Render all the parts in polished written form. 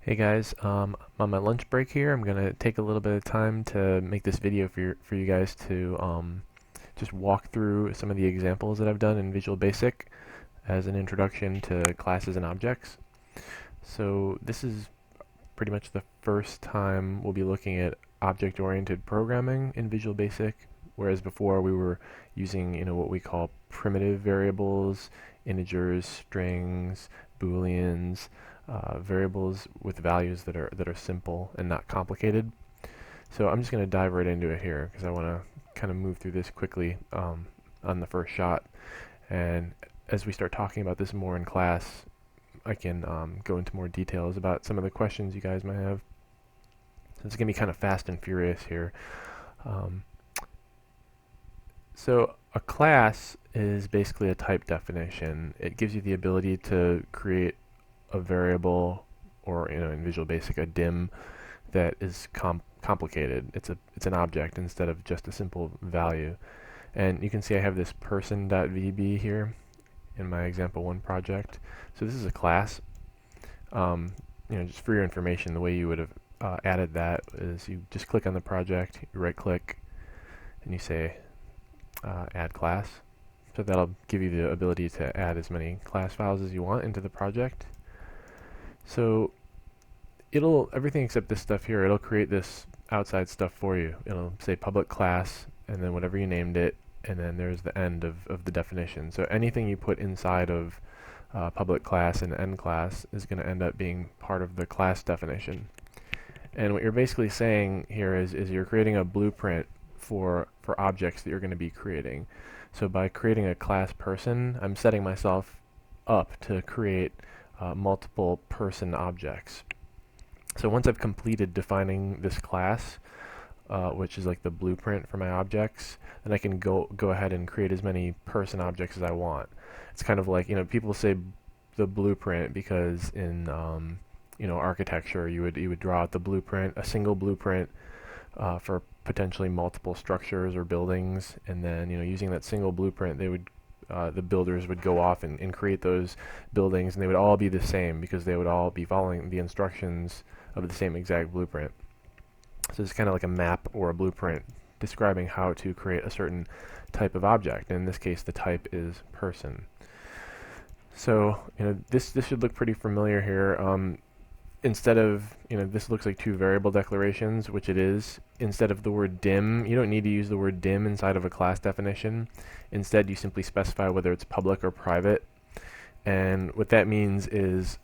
Hey guys, I'm on my lunch break here. I'm gonna take a little bit of time to make this video for you guys to just walk through some of the examples that I've done in Visual Basic as an introduction to classes and objects. So this is pretty much the first time we'll be looking at object-oriented programming in Visual Basic, whereas before we were using what we call primitive variables, integers, strings, booleans, variables with values that are simple and not complicated. So I'm just going to dive right into it here because I want to kind of move through this quickly on the first shot. And as we start talking about this more in class, I can go into more details about some of the questions you guys might have. So it's going to be kind of fast and furious here. So a class is basically a type definition. It gives you the ability to create a variable, or in Visual Basic, a dim that is complicated. It's an object instead of just a simple value. And you can see I have this person.vb here in my example 1 project. So this is a class. Just for your information, the way you would have added that is you just click on the project, you right click, and you say add class. So that'll give you the ability to add as many class files as you want into the project. So everything except this stuff here, it'll create this outside stuff for you. It'll say public class and then whatever you named it, and then there's the end of the definition. So anything you put inside of public class and end class is going to end up being part of the class definition. And what you're basically saying here is you're creating a blueprint for objects that you're going to be creating. So by creating a class person, I'm setting myself up to create multiple person objects. So once I've completed defining this class, which is like the blueprint for my objects, then I can go ahead and create as many person objects as I want. It's kind of like, people say the blueprint because in architecture you would draw out the blueprint, a single blueprint for potentially multiple structures or buildings, and then using that single blueprint the builders would go off and create those buildings, and they would all be the same because they would all be following the instructions of the same exact blueprint. So it's kind of like a map or a blueprint describing how to create a certain type of object. And in this case, the type is person. So this should look pretty familiar here. Instead of, this looks like two variable declarations, which it is. Instead of the word dim, you don't need to use the word dim inside of a class definition. Instead, you simply specify whether it's public or private. And what that means is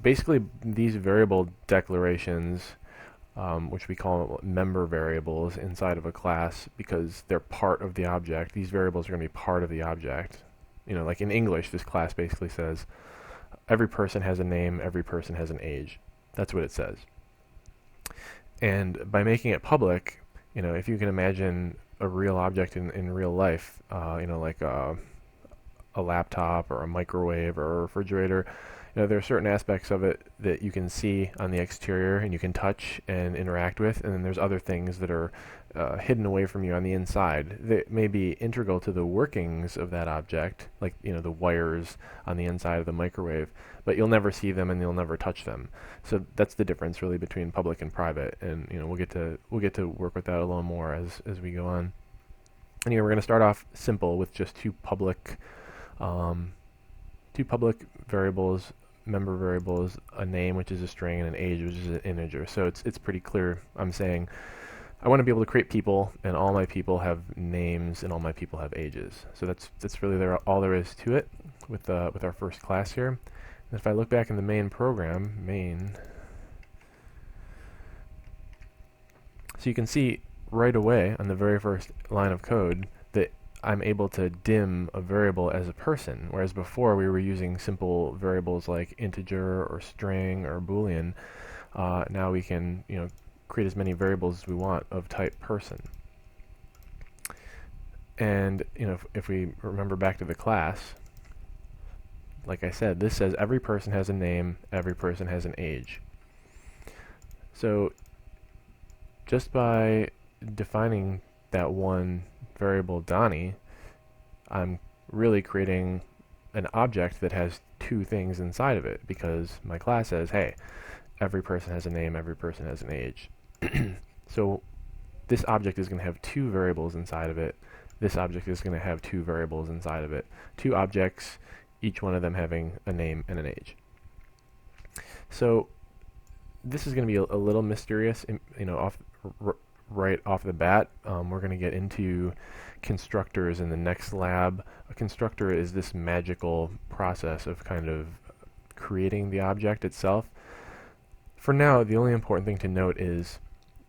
basically these variable declarations, which we call member variables inside of a class because they're part of the object. These variables are going to be part of the object. Like in English, this class basically says, every person has a name, every person has an age. That's what it says. And by making it public, if you can imagine a real object in real life, like a laptop or a microwave or a refrigerator, there are certain aspects of it that you can see on the exterior and you can touch and interact with, and then there's other things that are hidden away from you on the inside that may be integral to the workings of that object, like the wires on the inside of the microwave, but you'll never see them and you'll never touch them. So that's the difference really between public and private, and we'll get to work with that a little more as we go on. And we're going to start off simple with just two public variables, member variables, a name, which is a string, and an age, which is an integer. So it's pretty clear. I'm saying I want to be able to create people, and all my people have names, and all my people have ages. So that's really all there is to it with our first class here. And if I look back in the main program, so you can see right away on the very first line of code that I'm able to dim a variable as a person, whereas before we were using simple variables like integer or string or boolean. Now we can create as many variables as we want of type person. And if we remember back to the class, like I said, this says every person has a name, every person has an age. So just by defining that one variable Donnie, I'm really creating an object that has two things inside of it, because my class says, hey, every person has a name, every person has an age. So this object is going to have two variables inside of it. This object is going to have two variables inside of it. Two objects, each one of them having a name and an age. So this is going to be a little mysterious, right off the bat. We're going to get into constructors in the next lab. A constructor is this magical process of kind of creating the object itself. For now, the only important thing to note is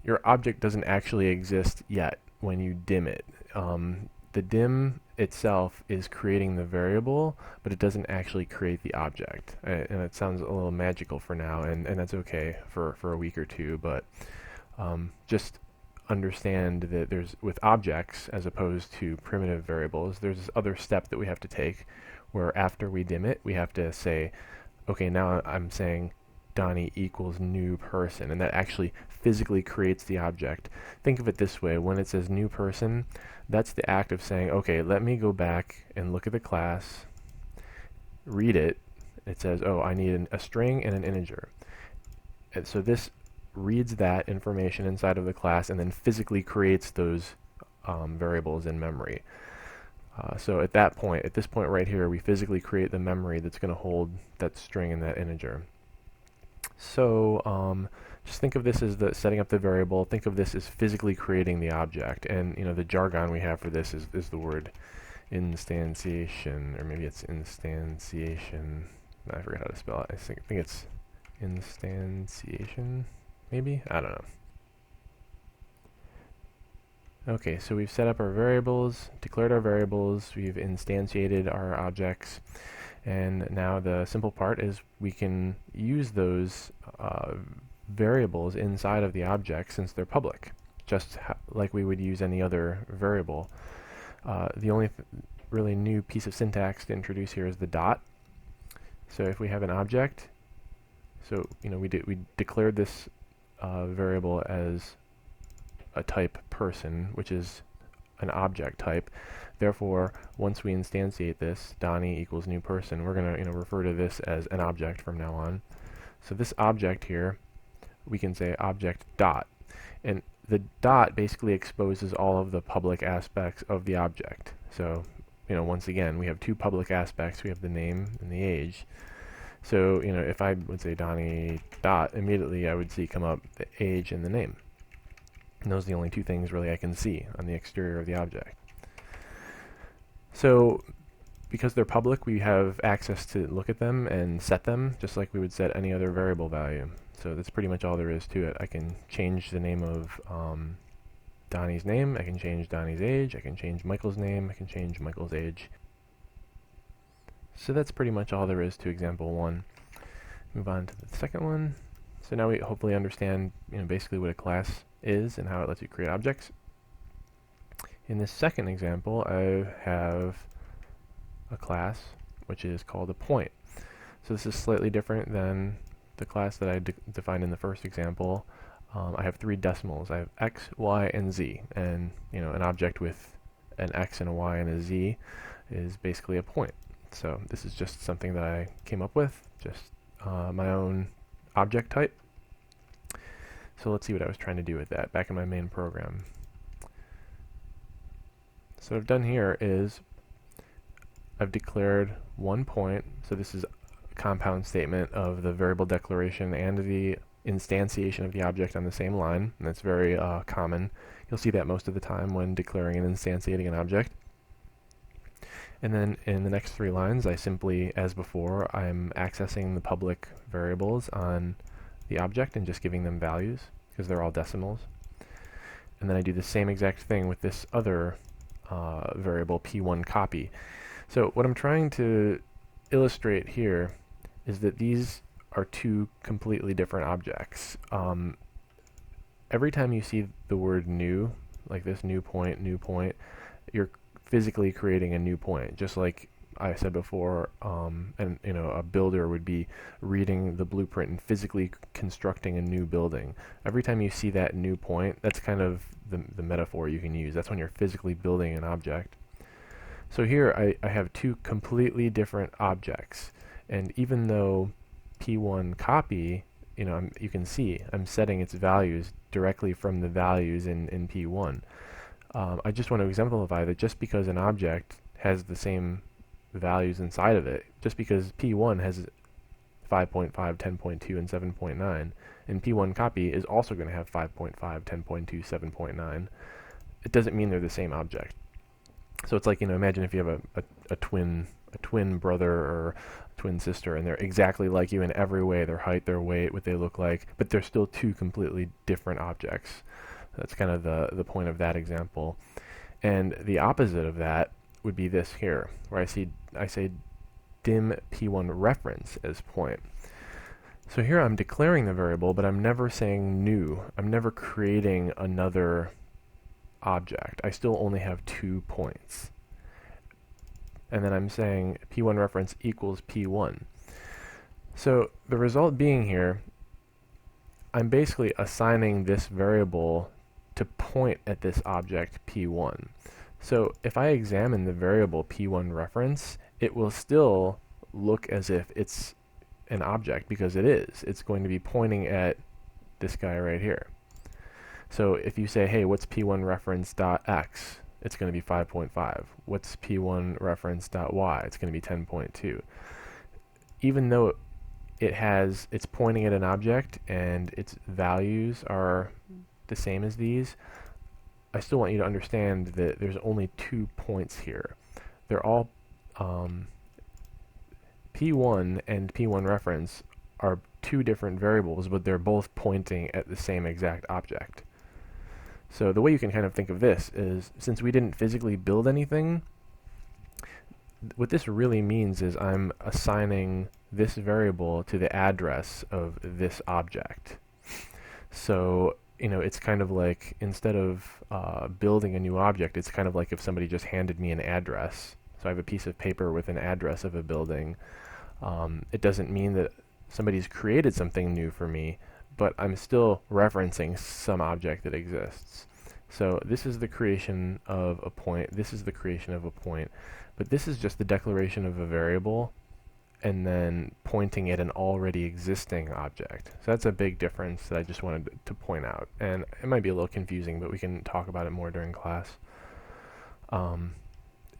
your object doesn't actually exist yet when you dim it. The dim itself is creating the variable, but it doesn't actually create the object. And it sounds a little magical for now, and that's okay for a week or two, but just understand that there's, with objects as opposed to primitive variables, there's this other step that we have to take where after we dim it, we have to say, okay, now I'm saying Donnie equals new person, and that actually physically creates the object. Think of it this way: when it says new person, that's the act of saying, okay, let me go back and look at the class, read it. It says, oh, I need a string and an integer. And so this reads that information inside of the class and then physically creates those variables in memory. So at this point right here, we physically create the memory that's going to hold that string and that integer. So just think of this as setting up the variable. Think of this as physically creating the object. And the jargon we have for this is the word instantiation, or maybe it's instantiation. I forgot how to spell it. I think it's instantiation, maybe? I don't know. Okay, so we've set up our variables, declared our variables, we've instantiated our objects, and now the simple part is we can use those variables inside of the object since they're public, just like we would use any other variable. The only really new piece of syntax to introduce here is the dot. So if we have an object, so we declared this variable as a type person, which is an object type. Therefore, once we instantiate this, Donnie equals new person, we're going to refer to this as an object from now on. So this object here, we can say object dot, and the dot basically exposes all of the public aspects of the object. So once again, we have two public aspects. We have the name and the age. So if I would say Donnie dot, immediately I would see come up the age and the name. And those are the only two things really I can see on the exterior of the object. So because they're public, we have access to look at them and set them just like we would set any other variable value. So that's pretty much all there is to it. I can change the name of Donnie's name, I can change Donnie's age, I can change Michael's name, I can change Michael's age. So that's pretty much all there is to example 1. Move on to the second one. So now we hopefully understand basically what a class is and how it lets you create objects. In this second example, I have a class which is called a point. So this is slightly different than the class that I defined in the first example. I have 3 decimals. I have x, y, and z, and an object with an x and a y and a z is basically a point. So this is just something that I came up with, just my own object type. So let's see what I was trying to do with that back in my main program. So what I've done here is I've declared one point. So this is a compound statement of the variable declaration and the instantiation of the object on the same line, and that's very common. You'll see that most of the time when declaring and instantiating an object. And then in the next 3 lines, I simply, as before, I'm accessing the public variables on the object and just giving them values because they're all decimals. And then I do the same exact thing with this other variable p1 copy. So what I'm trying to illustrate here is that these are 2 completely different objects. Every time you see the word new, like this new point, you're physically creating a new point, just like I said before, and a builder would be reading the blueprint and physically constructing a new building. Every time you see that new point, that's kind of the metaphor you can use. That's when you're physically building an object. So here I have two completely different objects, and even though p1 copy, you can see I'm setting its values directly from the values in p1. I just want to exemplify that just because an object has the same values inside of it, just because p1 has 5.5, 10.2, and 7.9, and p1 copy is also going to have 5.5, 10.2, 7.9, it doesn't mean they're the same object. So it's like, imagine if you have a twin brother or twin sister, and they're exactly like you in every way, their height, their weight, what they look like, but they're still two completely different objects. That's kind of the point of that example. And the opposite of that would be this here, where I say dim p1 reference as point. So here I'm declaring the variable, but I'm never saying new. I'm never creating another object. I still only have 2 points. And then I'm saying p1 reference equals p1. So the result being here, I'm basically assigning this variable to point at this object p1. So if I examine the variable p1 reference, it will still look as if it's an object, because it is. It's going to be pointing at this guy right here. So if you say, hey, what's p1 reference dot x? It's going to be 5.5. What's p1 reference dot y? It's going to be 10.2. Even though it's pointing at an object and its values are the same as these, I still want you to understand that there's only 2 points here. They're all p1 and p1 reference are 2 different variables, but they're both pointing at the same exact object. So the way you can kind of think of this is, since we didn't physically build anything, what this really means is I'm assigning this variable to the address of this object. So, it's kind of like, instead of building a new object, it's kind of like if somebody just handed me an address. So I have a piece of paper with an address of a building. It doesn't mean that somebody's created something new for me, but I'm still referencing some object that exists. So this is the creation of a point, this is the creation of a point, but this is just the declaration of a variable and then pointing at an already existing object. So that's a big difference that I just wanted to point out. And it might be a little confusing, but we can talk about it more during class.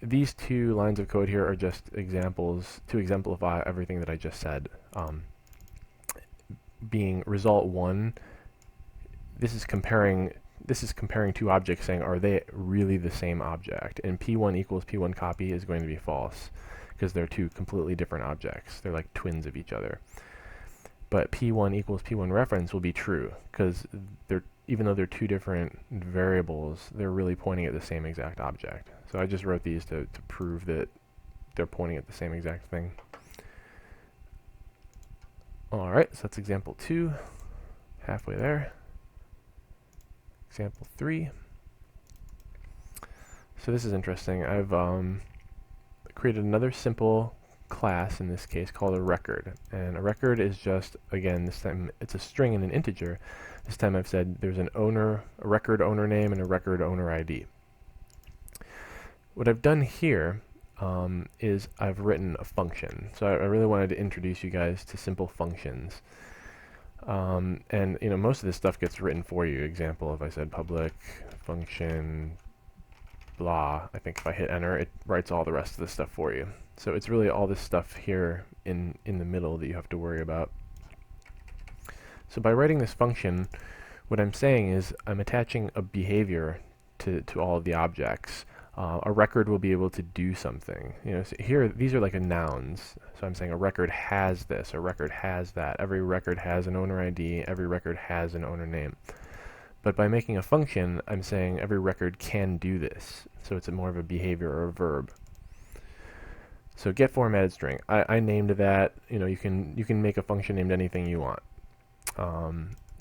These 2 lines of code here are just examples to exemplify everything that I just said. Being result 1, this is comparing 2 objects, saying, are they really the same object? And p1 equals p1 copy is going to be false, because they're 2 completely different objects. They're like twins of each other. But p1 equals p1 reference will be true, because even though they're 2 different variables, they're really pointing at the same exact object. So I just wrote these to prove that they're pointing at the same exact thing. Alright, so that's example 2, halfway there. Example 3. So this is interesting. I've created another simple class in this case called a record. And a record is just, again, this time it's a string and an integer. This time I've said there's a record owner name and a record owner ID. What I've done here is I've written a function. So I really wanted to introduce you guys to simple functions. And most of this stuff gets written for you. Example, if I said public function blah, I think if I hit enter, it writes all the rest of the stuff for you. So it's really all this stuff here in the middle that you have to worry about. So by writing this function, what I'm saying is I'm attaching a behavior to all of the objects. A record will be able to do something. So here, these are like nouns. So I'm saying a record has this, a record has that. Every record has an owner ID, every record has an owner name. But by making a function, I'm saying every record can do this. So it's more of a behavior or a verb. So get formatted string. I named that. You can make a function named anything you want.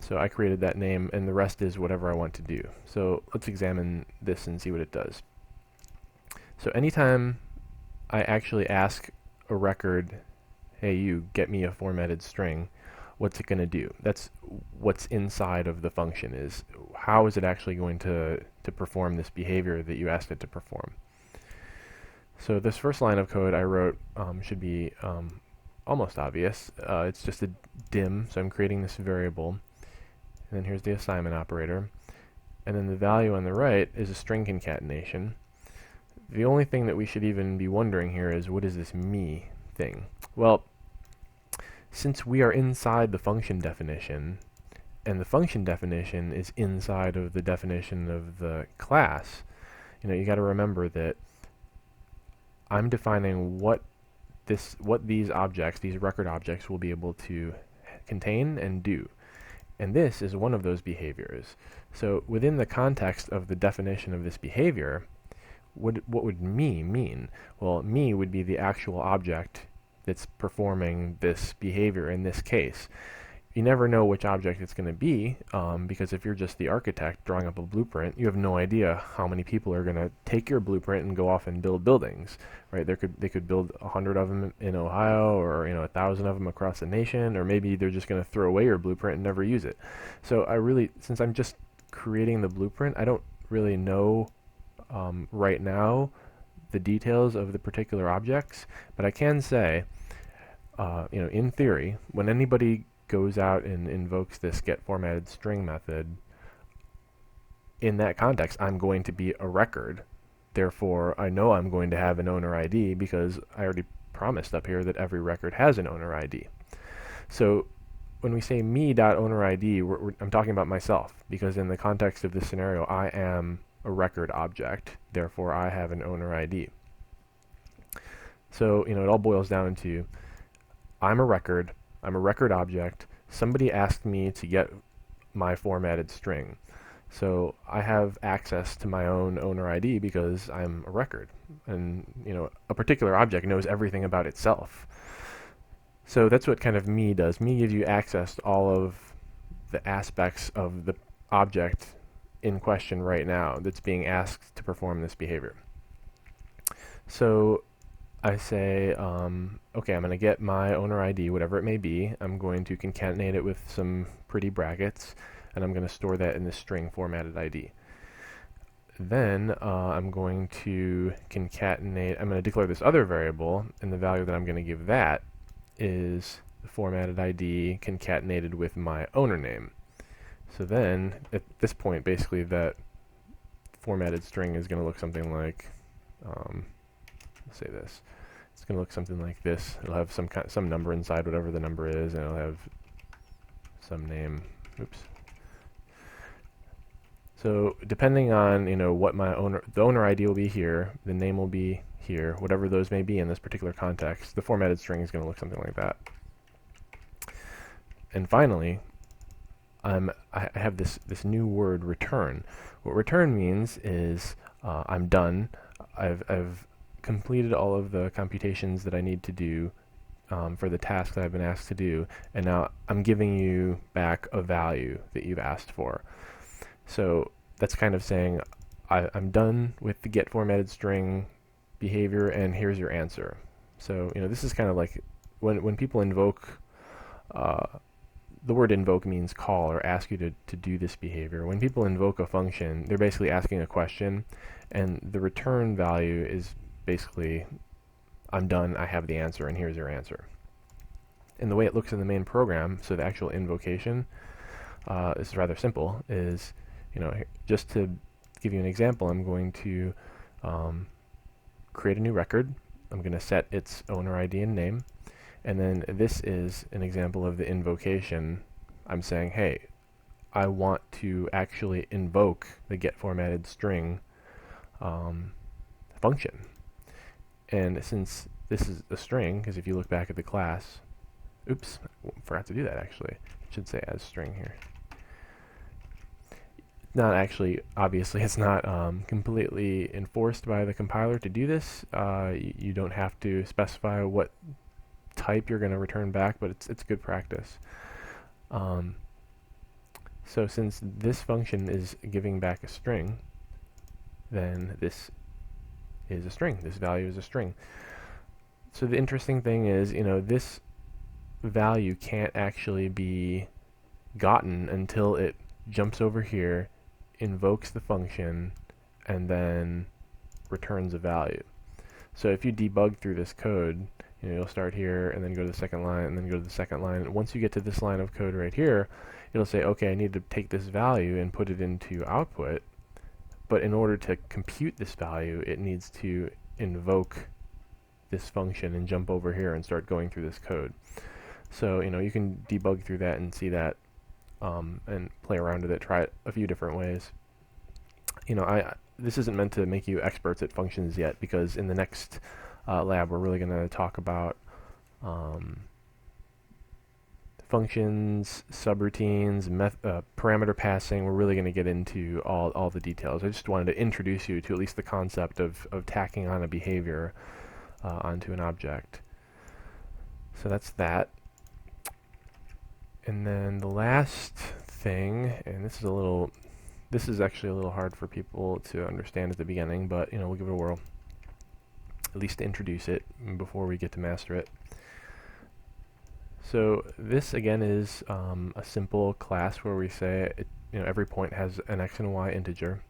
So I created that name, and the rest is whatever I want to do. So let's examine this and see what it does. So anytime I actually ask a record, hey, you get me a formatted string, what's it going to do? That's what's inside of the function, is how is it actually going to perform this behavior that you asked it to perform. So this first line of code I wrote should be almost obvious. It's just a dim, so I'm creating this variable. And then here's the assignment operator. And then the value on the right is a string concatenation. The only thing that we should even be wondering here is, what is this me thing? Well, since we are inside the function definition, and the function definition is inside of the definition of the class, you got to remember that I'm defining what these objects, these record objects, will be able to contain and do. And this is one of those behaviors. So within the context of the definition of this behavior, what would me mean? Well, me would be the actual object that's performing this behavior in this case. You never know which object it's going to be, because if you're just the architect drawing up a blueprint, you have no idea how many people are going to take your blueprint and go off and build buildings, right? They could build 100 of them in Ohio, or 1,000 of them across the nation, or maybe they're just going to throw away your blueprint and never use it. So since I'm just creating the blueprint, I don't really know right now the details of the particular objects, but I can say, in theory, when anybody goes out and invokes this getFormatedString method, in that context, I'm going to be a record. Therefore, I know I'm going to have an owner ID because I already promised up here that every record has an owner ID. So when we say me.ownerID, I'm talking about myself, because in the context of this scenario, I am a record object. Therefore, I have an owner ID. So, it all boils down to, I'm a record object. Somebody asked me to get my formatted string. So I have access to my own owner ID because I'm a record. And, a particular object knows everything about itself. So that's what kind of me does. Me gives you access to all of the aspects of the object in question right now that's being asked to perform this behavior. So I say, okay, I'm going to get my owner ID, whatever it may be. I'm going to concatenate it with some pretty brackets, and I'm going to store that in this string formatted ID. Then I'm going to I'm going to declare this other variable, and the value that I'm going to give that is the formatted ID concatenated with my owner name. So then, at this point, basically that formatted string is going to look something like, let's say this. It's going to look something like this. It'll have some number inside, whatever the number is, and it'll have some name. Oops. So depending on what the owner ID will be here, the name will be here, whatever those may be in this particular context, the formatted string is going to look something like that. And finally, I have this new word, return. What return means is I'm done. I've completed all of the computations that I need to do for the task that I've been asked to do, and now I'm giving you back a value that you've asked for. So that's kind of saying I'm done with the getFormatedString behavior, and here's your answer. So this is kind of like when people invoke. The word invoke means call or ask you to do this behavior. When people invoke a function, they're basically asking a question, and the return value is basically, I'm done, I have the answer, and here's your answer. And the way it looks in the main program, so the actual invocation, is rather simple, is, just to give you an example, I'm going to create a new record. I'm going to set its owner ID and name. And then this is an example of the invocation. I'm saying, hey, I want to actually invoke the getFormatedString function. And since this is a string, because if you look back at the class, oops, forgot to do that actually. It should say as string here. Not actually, obviously, it's not completely enforced by the compiler to do this. You don't have to specify what type you're going to return back, but it's good practice. So since this function is giving back a string, then this is a string. This value is a string. So the interesting thing is, this value can't actually be gotten until it jumps over here, invokes the function, and then returns a value. So if you debug through this code, you'll start here and then go to the second line and then go to the second line. And once you get to this line of code right here, it'll say, okay, I need to take this value and put it into output. But in order to compute this value, it needs to invoke this function and jump over here and start going through this code. So, you can debug through that and see that and play around with it, try it a few different ways. This isn't meant to make you experts at functions yet, because in the next lab we're really going to talk about functions, subroutines, parameter passing. We're really going to get into all the details. I just wanted to introduce you to at least the concept of tacking on a behavior onto an object. So that's that. And then the last thing, and this is actually a little hard for people to understand at the beginning, but we'll give it a whirl. At least to introduce it before we get to master it. So this again is a simple class where we say every point has an x and y integer.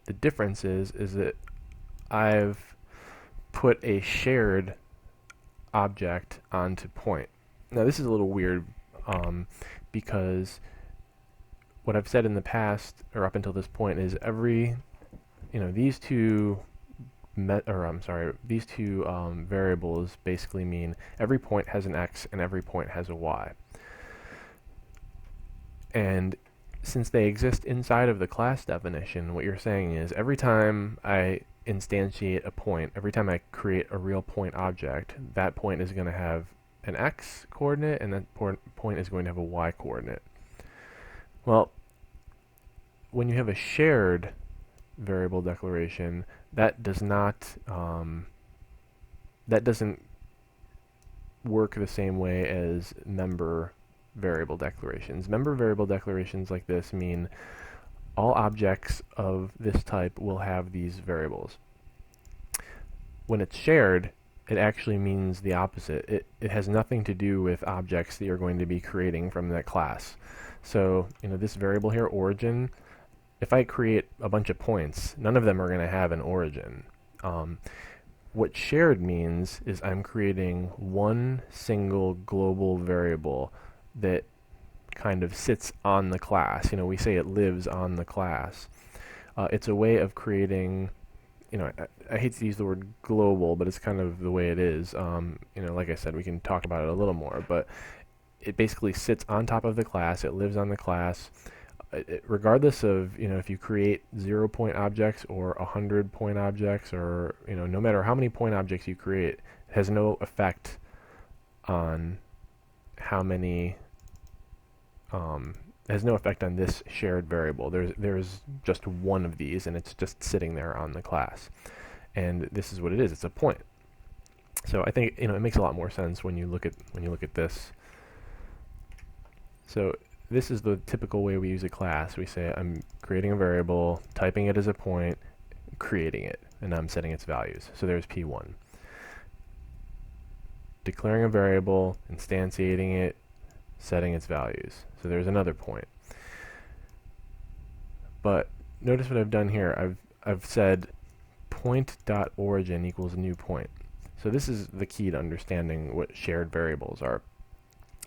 The difference is that I've put a shared object onto point. Now this is a little weird because what I've said in the past, or up until this point, is these two variables basically mean every point has an x and every point has a y. And since they exist inside of the class definition, what you're saying is every time I instantiate a point, every time I create a real point object, that point is going to have an x coordinate and that point is going to have a y coordinate. Well, when you have a shared variable declaration, that doesn't work the same way as member variable declarations. Member variable declarations like this mean all objects of this type will have these variables. When it's shared, it actually means the opposite. It has nothing to do with objects that you're going to be creating from that class. So, this variable here, origin, if I create a bunch of points, none of them are going to have an origin. What shared means is I'm creating one single global variable that kind of sits on the class. We say it lives on the class. It's a way of creating, I hate to use the word global, but it's kind of the way it is. Like I said, we can talk about it a little more, but it basically sits on top of the class. It lives on the class. Regardless of, if you create 0-point objects or 100-point objects, or, no matter how many point objects you create, it has no effect on how many, has no effect on this shared variable. There's just one of these, and it's just sitting there on the class. And this is what it is. It's a point. So I think, it makes a lot more sense when you look at this. So this is the typical way we use a class. We say I'm creating a variable, typing it as a point, creating it, and I'm setting its values. So there's P1. Declaring a variable, instantiating it, setting its values. So there's another point. But notice what I've done here. I've said point.origin equals new point. So this is the key to understanding what shared variables are.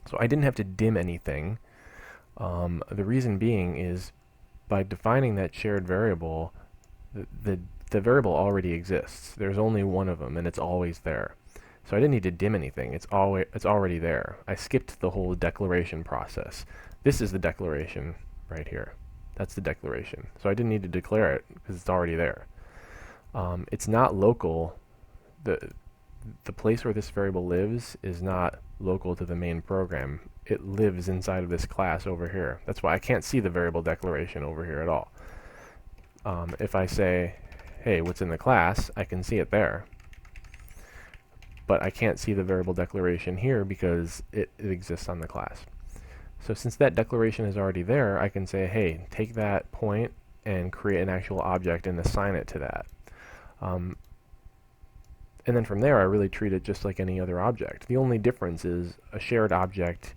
So I didn't have to dim anything. The reason being is by defining that shared variable, the variable already exists. There's only one of them, and it's always there. So I didn't need to dim anything. It's already there. I skipped the whole declaration process. This is the declaration right here. That's the declaration. So I didn't need to declare it because it's already there. It's not local. The place where this variable lives is not local to the main program. It lives inside of this class over here. That's why I can't see the variable declaration over here at all. If I say, hey, what's in the class, I can see it there. But I can't see the variable declaration here because it exists on the class. So since that declaration is already there, I can say, hey, take that point and create an actual object and assign it to that. And then from there, I really treat it just like any other object. The only difference is a shared object,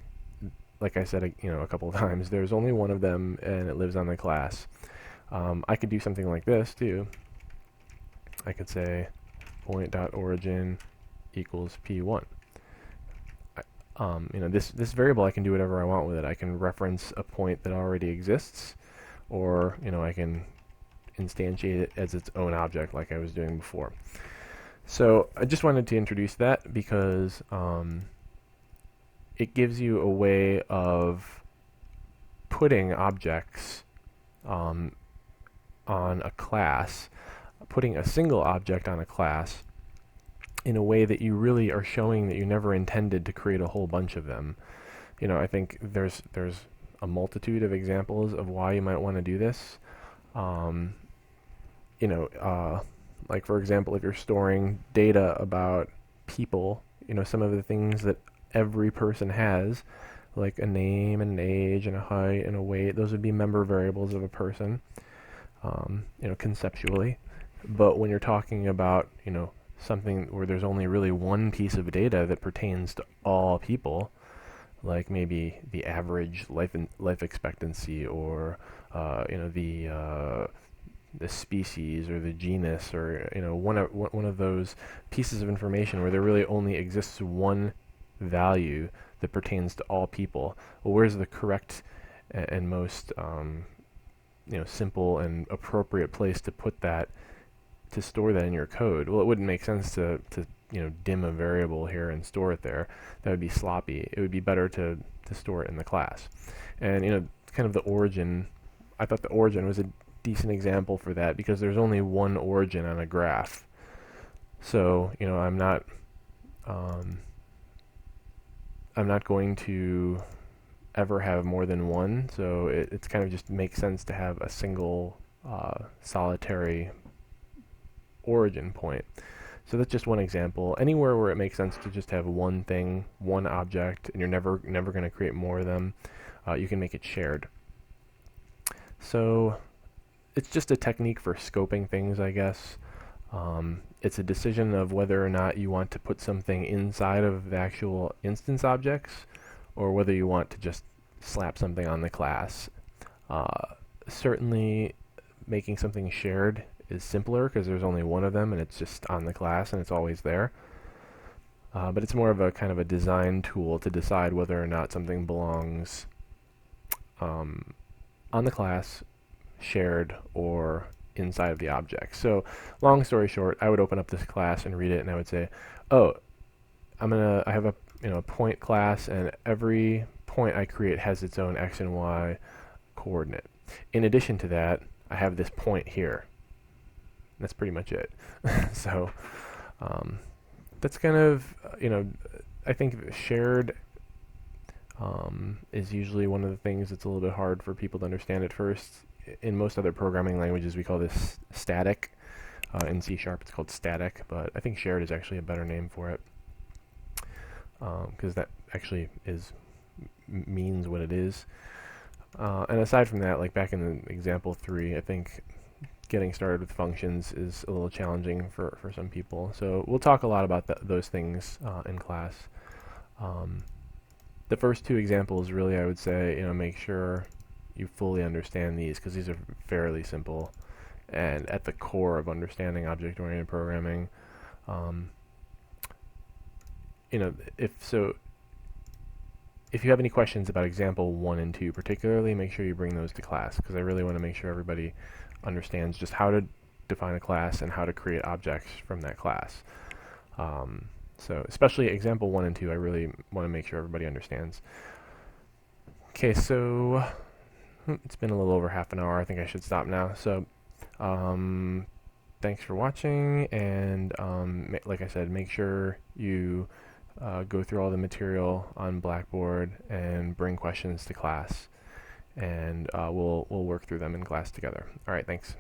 like I said, a couple of times, there's only one of them and it lives on the class. I could do something like this too. I could say point.origin equals p1. This variable, I can do whatever I want with it. I can reference a point that already exists, or I can instantiate it as its own object like I was doing before. So I just wanted to introduce that because it gives you a way of putting objects on a class, putting a single object on a class in a way that you really are showing that you never intended to create a whole bunch of them. I think there's a multitude of examples of why you might want to do this. Like for example, if you're storing data about people, some of the things that every person has, like a name and an age and a height and a weight, those would be member variables of a person, conceptually. But when you're talking about, something where there's only really one piece of data that pertains to all people, like maybe the average life expectancy, or the species or the genus, or one of those pieces of information where there really only exists one value that pertains to all people. Well, where's the correct and most simple and appropriate place to put that, to store that in your code? Well, it wouldn't make sense to dim a variable here and store it there. That would be sloppy. It would be better to store it in the class. And kind of the origin, I thought the origin was a decent example for that, because there's only one origin on a graph. So I'm not going to ever have more than one, so it's kind of just makes sense to have a single solitary origin point. So that's just one example. Anywhere where it makes sense to just have one thing, one object, and you're never going to create more of them, you can make it shared. So it's just a technique for scoping things, I guess. It's a decision of whether or not you want to put something inside of the actual instance objects, or whether you want to just slap something on the class. Certainly making something shared is simpler because there's only one of them and it's just on the class and it's always there. But it's more of a kind of a design tool to decide whether or not something belongs on the class, shared, or inside of the object. So long story short, I would open up this class and read it, and I would say, oh, I have a point class, and every point I create has its own x and y coordinate. In addition to that, I have this point here. That's pretty much it. So that's kind of, I think shared is usually one of the things that's a little bit hard for people to understand at first. In most other programming languages, we call this static. In C# it's called static, but I think shared is actually a better name for it, because that actually means what it is. And aside from that, like back in the example 3, I think getting started with functions is a little challenging for some people. So we'll talk a lot about those things in class. The first two examples, really, I would say, make sure you fully understand these, because these are fairly simple and at the core of understanding object-oriented programming. If you have any questions about example 1 and 2 particularly, make sure you bring those to class, because I really want to make sure everybody understands just how to define a class and how to create objects from that class. So especially example 1 and 2, I really want to make sure everybody understands. Okay, so it's been a little over half an hour. I think I should stop now. So thanks for watching, and like I said, make sure you go through all the material on Blackboard and bring questions to class, and we'll work through them in class together. All right, thanks.